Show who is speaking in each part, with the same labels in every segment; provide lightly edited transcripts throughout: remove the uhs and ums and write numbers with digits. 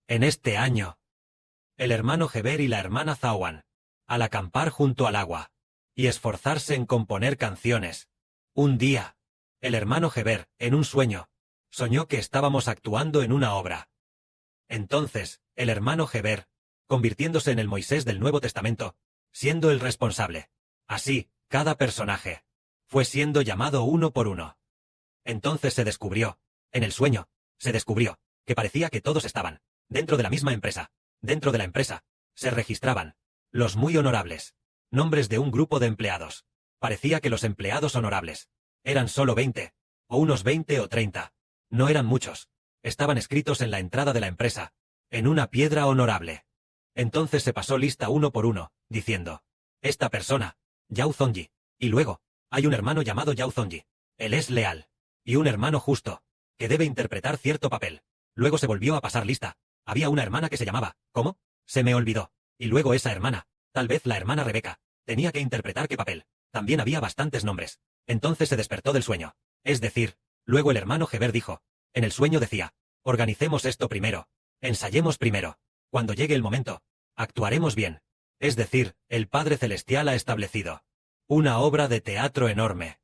Speaker 1: En este año, el hermano Heber y la hermana Zawan, al acampar junto al agua, y esforzarse en componer canciones. Un día, el hermano Heber, en un sueño, soñó que estábamos actuando en una obra. Entonces, el hermano Heber, convirtiéndose en el Moisés del Nuevo Testamento, siendo el responsable. Así, cada personaje fue siendo llamado uno por uno. Entonces se descubrió, en el sueño, se descubrió, que parecía que todos estaban dentro de la misma empresa. Dentro de la empresa, se registraban los muy honorables nombres de un grupo de empleados. Parecía que los empleados honorables eran solo 20, o unos 20 o 30. No eran muchos. Estaban escritos en la entrada de la empresa, en una piedra honorable. Entonces se pasó lista uno por uno, diciendo: esta persona, Yao Zonji. Y luego, hay un hermano llamado Yao Zonji. Él es leal. Y un hermano justo, que debe interpretar cierto papel. Luego se volvió a pasar lista. Había una hermana que se llamaba, ¿cómo? Se me olvidó. Y luego esa hermana, tal vez la hermana Rebeca, tenía que interpretar qué papel. También había bastantes nombres. Entonces se despertó del sueño. Es decir, luego el hermano Heber dijo, en el sueño decía: organicemos esto primero. Ensayemos primero. Cuando llegue el momento, actuaremos bien. Es decir, el Padre Celestial ha establecido una obra de teatro enorme.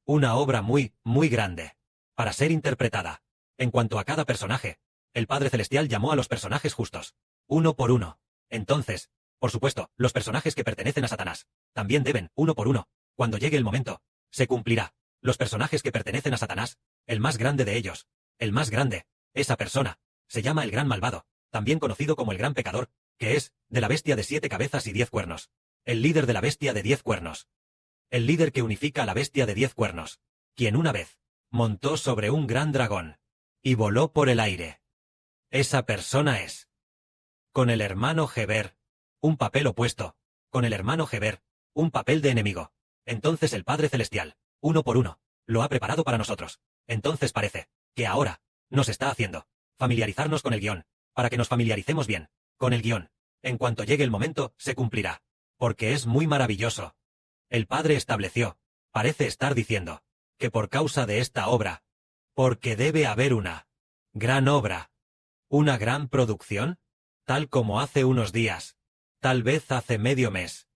Speaker 1: Una obra muy, muy grande, para ser interpretada. En cuanto a cada personaje, el Padre Celestial llamó a los personajes justos, uno por uno. Entonces, por supuesto, los personajes que pertenecen a Satanás, también deben, uno por uno. Cuando llegue el momento, se cumplirá. Los personajes que pertenecen a Satanás, el más grande de ellos, el más grande, esa persona, se llama el Gran Malvado, también conocido como el Gran Pecador, que es, de la bestia de 7 cabezas y 10 cuernos. El líder de la bestia de 10 cuernos. El líder que unifica a la bestia de 10 cuernos, quien una vez montó sobre un gran dragón y voló por el aire. Esa persona es. Con el hermano Heber, un papel opuesto. Con el hermano Heber, un papel de enemigo. Entonces el Padre Celestial, uno por uno, lo ha preparado para nosotros. Entonces parece que ahora nos está haciendo familiarizarnos con el guión, para que nos familiaricemos bien con el guión. En cuanto llegue el momento, se cumplirá. Porque es muy maravilloso. El Padre estableció, parece estar diciendo, que por causa de esta obra, porque debe haber una gran obra, una gran producción, tal como hace unos días, tal vez hace medio mes,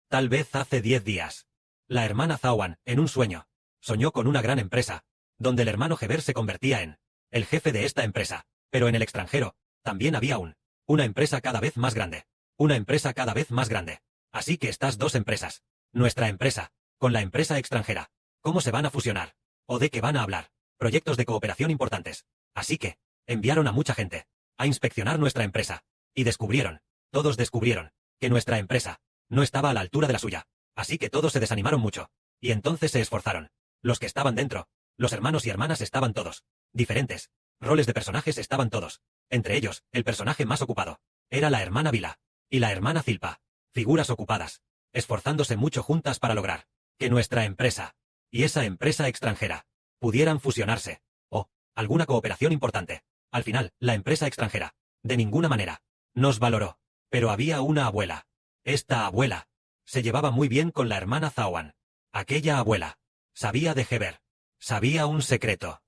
Speaker 1: tal vez hace 10 días. La hermana Zawan, en un sueño, soñó con una gran empresa, donde el hermano Heber se convertía en el jefe de esta empresa, pero en el extranjero, también había una empresa cada vez más grande, una empresa cada vez más grande. Así que estas dos empresas, nuestra empresa, con la empresa extranjera, ¿cómo se van a fusionar? ¿O de qué van a hablar? Proyectos de cooperación importantes. Así que, enviaron a mucha gente a inspeccionar nuestra empresa, y descubrieron, todos descubrieron, que nuestra empresa no estaba a la altura de la suya. Así que todos se desanimaron mucho, y entonces se esforzaron. Los que estaban dentro, los hermanos y hermanas estaban todos diferentes, roles de personajes estaban todos. Entre ellos, el personaje más ocupado era la hermana Vila y la hermana Zilpa, figuras ocupadas, esforzándose mucho juntas para lograr que nuestra empresa y esa empresa extranjera pudieran fusionarse, o alguna cooperación importante. Al final, la empresa extranjera, de ninguna manera, nos valoró. Pero había una abuela. Esta abuela se llevaba muy bien con la hermana Zawan. Aquella abuela sabía de Heber, sabía un secreto.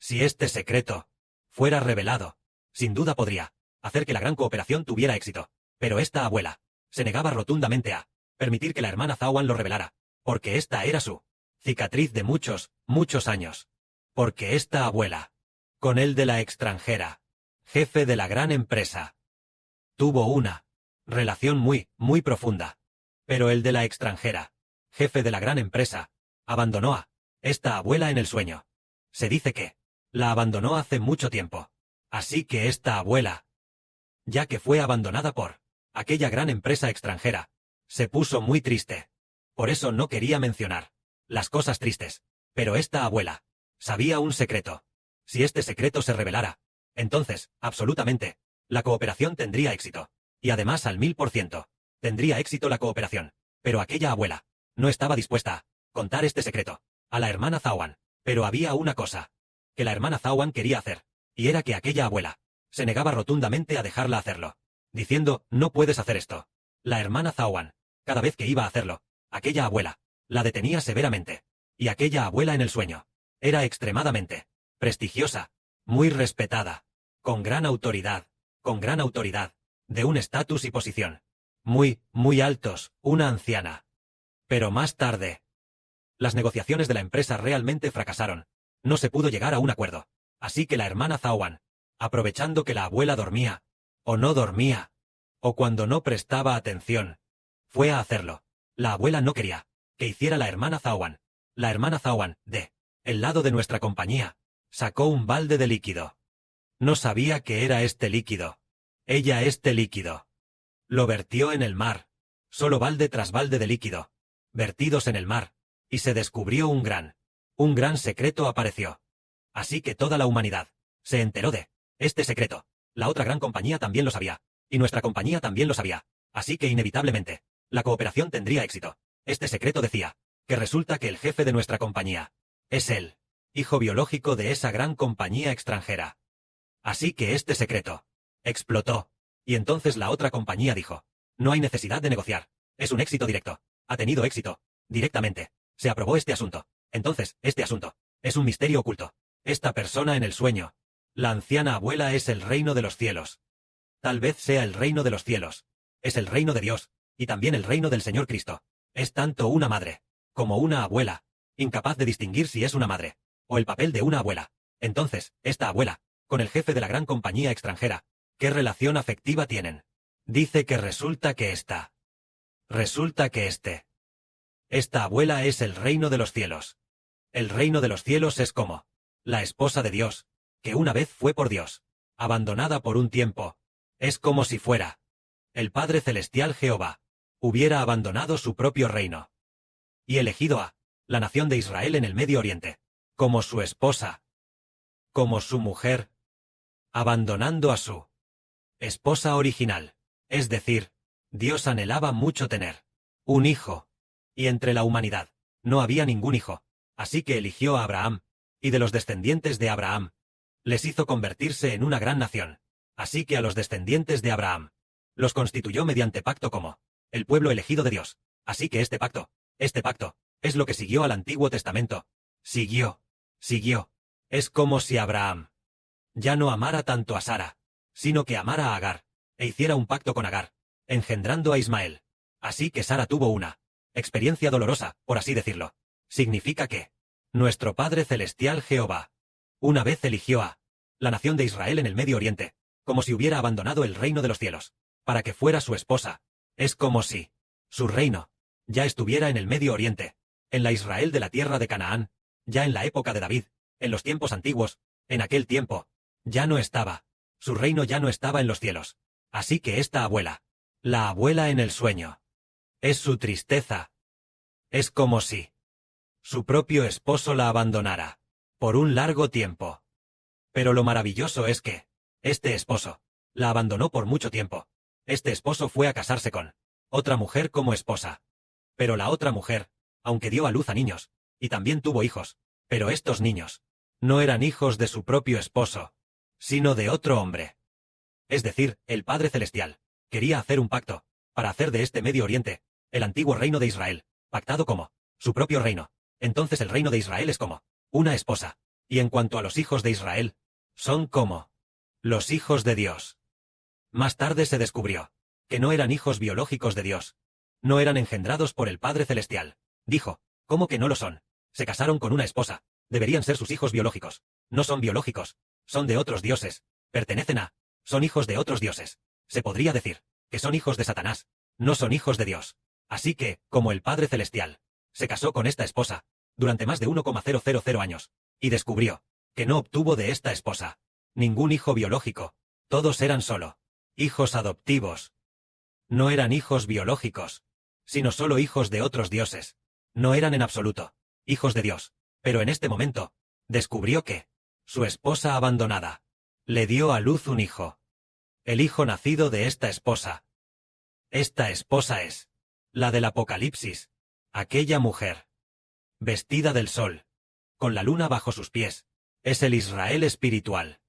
Speaker 1: Si este secreto fuera revelado, sin duda podría hacer que la gran cooperación tuviera éxito. Pero esta abuela se negaba rotundamente a permitir que la hermana Zawan lo revelara, porque esta era su cicatriz de muchos, muchos años. Porque esta abuela, con el de la extranjera, jefe de la gran empresa, tuvo una relación muy, muy profunda. Pero el de la extranjera, jefe de la gran empresa, abandonó a esta abuela en el sueño. Se dice que la abandonó hace mucho tiempo. Así que esta abuela, ya que fue abandonada por aquella gran empresa extranjera, se puso muy triste. Por eso no quería mencionar las cosas tristes. Pero esta abuela sabía un secreto. Si este secreto se revelara, entonces, absolutamente, la cooperación tendría éxito. Y además al 1000%, tendría éxito la cooperación. Pero aquella abuela no estaba dispuesta a contar este secreto a la hermana Zawan. Pero había una cosa que la hermana Zawan quería hacer, y era que aquella abuela se negaba rotundamente a dejarla hacerlo, diciendo: no puedes hacer esto. La hermana Zawan, cada vez que iba a hacerlo, aquella abuela la detenía severamente. Y aquella abuela en el sueño era extremadamente prestigiosa, muy respetada, con gran autoridad. con gran autoridad, de un estatus y posición. Muy, muy altos, una anciana. Pero más tarde, las negociaciones de la empresa realmente fracasaron. No se pudo llegar a un acuerdo. Así que la hermana Zawan, aprovechando que la abuela dormía, o no dormía, o cuando no prestaba atención, fue a hacerlo. La abuela no quería que hiciera la hermana Zawan. La hermana Zawan, de el lado de nuestra compañía, sacó un balde de líquido. No sabía qué era este líquido. Ella este líquido. Lo vertió en el mar. Solo balde tras balde de líquido. Vertidos en el mar. Y se descubrió un gran secreto apareció. Así que toda la humanidad se enteró de este secreto. La otra gran compañía también lo sabía. Y nuestra compañía también lo sabía. Así que inevitablemente, la cooperación tendría éxito. Este secreto decía que resulta que el jefe de nuestra compañía es el hijo biológico de esa gran compañía extranjera. Así que este secreto explotó. Y entonces la otra compañía dijo, no hay necesidad de negociar. Es un éxito directo. Ha tenido éxito. Directamente. Se aprobó este asunto. Entonces, este asunto es un misterio oculto. Esta persona en el sueño. La anciana abuela es el reino de los cielos. Tal vez sea el reino de los cielos. Es el reino de Dios. Y también el reino del Señor Cristo. Es tanto una madre como una abuela. Incapaz de distinguir si es una madre o el papel de una abuela. Entonces, esta abuela, con el jefe de la gran compañía extranjera, ¿qué relación afectiva tienen? Dice que resulta que esta abuela es el reino de los cielos. El reino de los cielos es como la esposa de Dios, que una vez fue por Dios, abandonada por un tiempo. Es como si fuera el Padre Celestial Jehová hubiera abandonado su propio reino y elegido a la nación de Israel en el Medio Oriente, como su esposa, como su mujer, abandonando a su esposa original. Es decir, Dios anhelaba mucho tener un hijo, y entre la humanidad no había ningún hijo, así que eligió a Abraham, y de los descendientes de Abraham les hizo convertirse en una gran nación. Así que a los descendientes de Abraham los constituyó mediante pacto como el pueblo elegido de Dios. Así que este pacto, es lo que siguió al Antiguo Testamento. Siguió. Es como si Abraham ya no amara tanto a Sara, sino que amara a Agar, e hiciera un pacto con Agar, engendrando a Ismael. Así que Sara tuvo una experiencia dolorosa, por así decirlo. Significa que nuestro Padre Celestial Jehová una vez eligió a la nación de Israel en el Medio Oriente, como si hubiera abandonado el reino de los cielos, para que fuera su esposa. Es como si su reino ya estuviera en el Medio Oriente, en la Israel de la tierra de Canaán, ya en la época de David, en los tiempos antiguos, en aquel tiempo, ya no estaba. Su reino ya no estaba en los cielos. Así que esta abuela, la abuela en el sueño, es su tristeza. Es como si su propio esposo la abandonara por un largo tiempo. Pero lo maravilloso es que este esposo la abandonó por mucho tiempo. Este esposo fue a casarse con otra mujer como esposa. Pero la otra mujer, aunque dio a luz a niños, y también tuvo hijos, pero estos niños no eran hijos de su propio esposo, sino de otro hombre. Es decir, el Padre Celestial quería hacer un pacto para hacer de este Medio Oriente el antiguo reino de Israel, pactado como su propio reino. Entonces el reino de Israel es como una esposa, y en cuanto a los hijos de Israel, son como los hijos de Dios. Más tarde se descubrió que no eran hijos biológicos de Dios. No eran engendrados por el Padre Celestial. Dijo, ¿cómo que no lo son? Se casaron con una esposa. Deberían ser sus hijos biológicos. No son biológicos. Son de otros dioses. Pertenecen a. Son hijos de otros dioses. Se podría decir que son hijos de Satanás. No son hijos de Dios. Así que, como el Padre Celestial se casó con esta esposa durante más de 1,000 años, y descubrió que no obtuvo de esta esposa ningún hijo biológico. Todos eran solo hijos adoptivos. No eran hijos biológicos, sino solo hijos de otros dioses. No eran en absoluto hijos de Dios. Pero en este momento, descubrió que su esposa abandonada le dio a luz un hijo. El hijo nacido de esta esposa. Esta esposa es la del Apocalipsis, aquella mujer vestida del sol, con la luna bajo sus pies, es el Israel espiritual.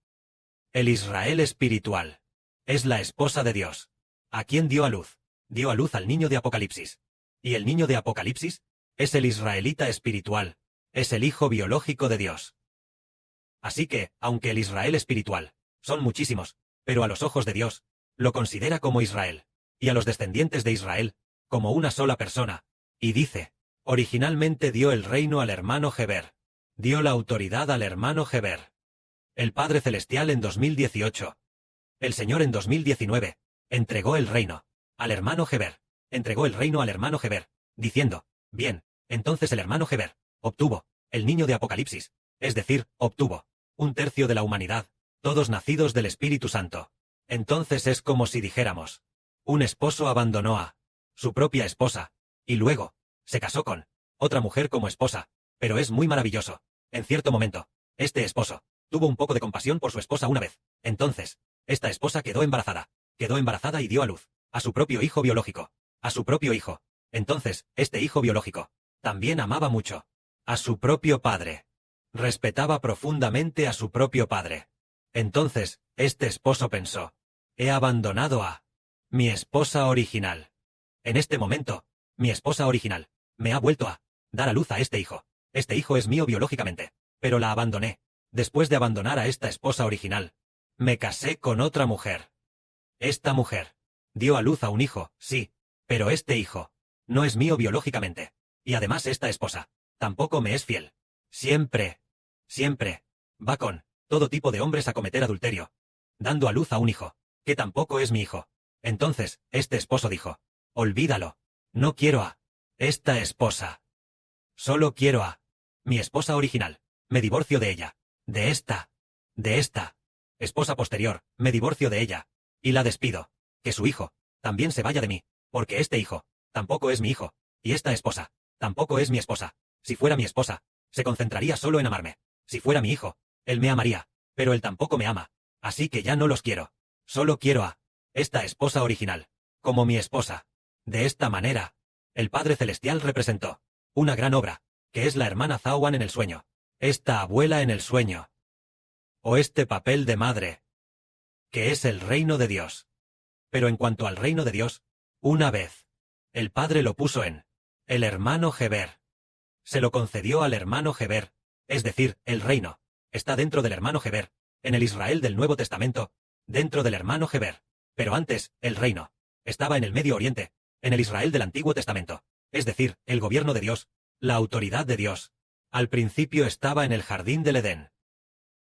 Speaker 1: El Israel espiritual es la esposa de Dios. ¿A quién dio a luz? Dio a luz al niño de Apocalipsis. Y el niño de Apocalipsis es el israelita espiritual, es el hijo biológico de Dios. Así que, aunque el Israel espiritual son muchísimos, pero a los ojos de Dios, lo considera como Israel, y a los descendientes de Israel, como una sola persona, y dice, originalmente dio el reino al hermano Heber, dio la autoridad al hermano Heber. El Padre Celestial en 2018. El Señor en 2019, entregó el reino al hermano Heber, entregó el reino al hermano Heber, diciendo, bien, entonces el hermano Heber obtuvo el niño de Apocalipsis, es decir, obtuvo un tercio de la humanidad, todos nacidos del Espíritu Santo. Entonces es como si dijéramos, un esposo abandonó a su propia esposa, y luego se casó con otra mujer como esposa, pero es muy maravilloso. En cierto momento, este esposo tuvo un poco de compasión por su esposa una vez. Entonces, esta esposa quedó embarazada y dio a luz a su propio hijo biológico, a su propio hijo. Entonces, este hijo biológico también amaba mucho a su propio padre. Respetaba profundamente a su propio padre. Entonces, este esposo pensó, he abandonado a mi esposa original. En este momento, mi esposa original me ha vuelto a dar a luz a este hijo. Este hijo es mío biológicamente, pero la abandoné. Después de abandonar a esta esposa original, me casé con otra mujer. Esta mujer dio a luz a un hijo, sí, pero este hijo no es mío biológicamente. Y además esta esposa tampoco me es fiel. Siempre va con todo tipo de hombres a cometer adulterio, dando a luz a un hijo, que tampoco es mi hijo. Entonces, este esposo dijo, olvídalo, no quiero a esta esposa. Solo quiero a mi esposa original. Me divorcio de ella. De esta esposa posterior, me divorcio de ella. Y la despido. Que su hijo también se vaya de mí, porque este hijo tampoco es mi hijo. Y esta esposa tampoco es mi esposa. Si fuera mi esposa, se concentraría solo en amarme. Si fuera mi hijo, él me amaría, pero él tampoco me ama. Así que ya no los quiero. Solo quiero a esta esposa original, como mi esposa. De esta manera, el Padre Celestial representó una gran obra, que es la hermana Zawan en el sueño, esta abuela en el sueño, o este papel de madre, que es el reino de Dios. Pero en cuanto al reino de Dios, una vez, el Padre lo puso en el hermano Heber. Se lo concedió al hermano Heber, es decir, el reino está dentro del hermano Heber, en el Israel del Nuevo Testamento, dentro del hermano Heber. Pero antes, el reino estaba en el Medio Oriente, en el Israel del Antiguo Testamento, es decir, el gobierno de Dios, la autoridad de Dios. Al principio estaba en el jardín del Edén.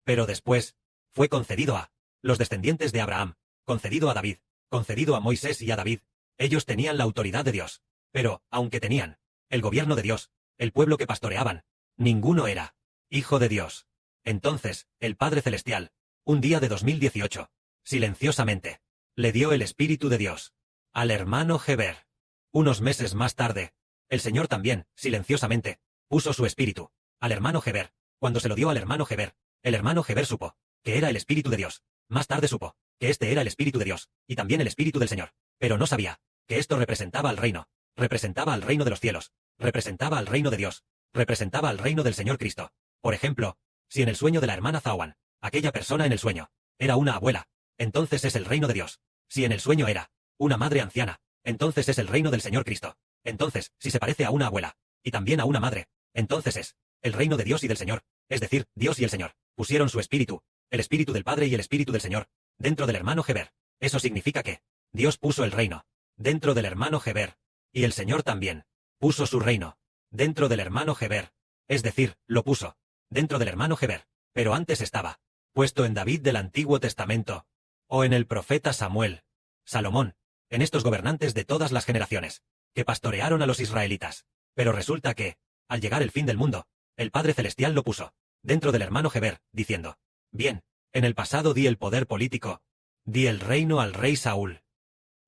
Speaker 1: Pero después, fue concedido a los descendientes de Abraham, concedido a David, concedido a Moisés y a David. Ellos tenían la autoridad de Dios. Pero, aunque tenían el gobierno de Dios, el pueblo que pastoreaban, ninguno era hijo de Dios. Entonces, el Padre Celestial, un día de 2018, silenciosamente, le dio el Espíritu de Dios al hermano Heber. Unos meses más tarde, el Señor también, silenciosamente, puso su espíritu al hermano Heber. Cuando se lo dio al hermano Heber, el hermano Heber supo que era el Espíritu de Dios. Más tarde supo que este era el Espíritu de Dios, y también el Espíritu del Señor. Pero no sabía que esto representaba al reino de los cielos, representaba al reino de Dios, representaba al reino del Señor Cristo. Por ejemplo, si en el sueño de la hermana Zawan, aquella persona en el sueño era una abuela, entonces es el reino de Dios. Si en el sueño era una madre anciana, entonces es el reino del Señor Cristo. Entonces, si se parece a una abuela, y también a una madre, entonces es el reino de Dios y del Señor, es decir, Dios y el Señor pusieron su espíritu, el espíritu del Padre y el espíritu del Señor, dentro del hermano Heber. Eso significa que Dios puso el reino dentro del hermano Heber, y el Señor también puso su reino dentro del hermano Heber, es decir, lo puso dentro del hermano Heber, pero antes estaba puesto en David del Antiguo Testamento, o en el profeta Samuel, Salomón, en estos gobernantes de todas las generaciones, que pastorearon a los israelitas. Pero resulta que, al llegar el fin del mundo, el Padre Celestial lo puso dentro del hermano Heber, diciendo, bien, en el pasado di el poder político, di el reino al rey Saúl.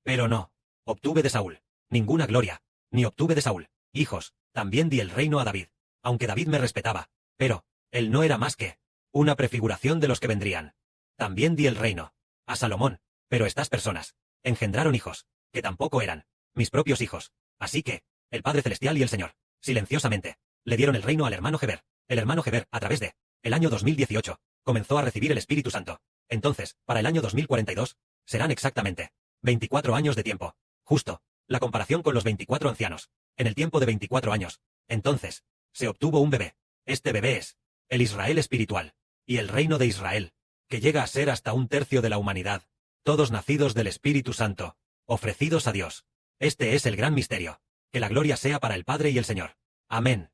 Speaker 1: Pero no obtuve de Saúl ninguna gloria, ni obtuve de Saúl hijos. También di el reino a David, aunque David me respetaba, pero él no era más que una prefiguración de los que vendrían. También di el reino a Salomón, pero estas personas engendraron hijos, que tampoco eran mis propios hijos. Así que, el Padre Celestial y el Señor, silenciosamente, le dieron el reino al hermano Heber. El hermano Heber, a través de el año 2018, comenzó a recibir el Espíritu Santo. Entonces, para el año 2042, serán exactamente 24 años de tiempo. Justo, la comparación con los 24 ancianos, en el tiempo de 24 años. Entonces, se obtuvo un bebé. Este bebé es el Israel espiritual, y el reino de Israel que llega a ser hasta 1/3 de la humanidad, todos nacidos del Espíritu Santo, ofrecidos a Dios. Este es el gran misterio. Que la gloria sea para el Padre y el Señor. Amén.